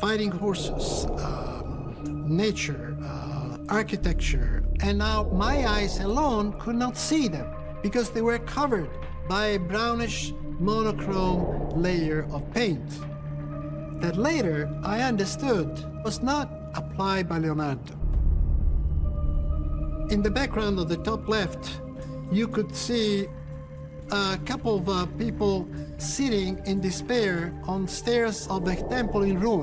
fighting horses, nature, architecture, and now my eyes alone could not see them because they were covered by a brownish monochrome layer of paint that later I understood was not applied by Leonardo. In the background of the top left, you could see a couple of people sitting in despair on stairs of the temple in ruin.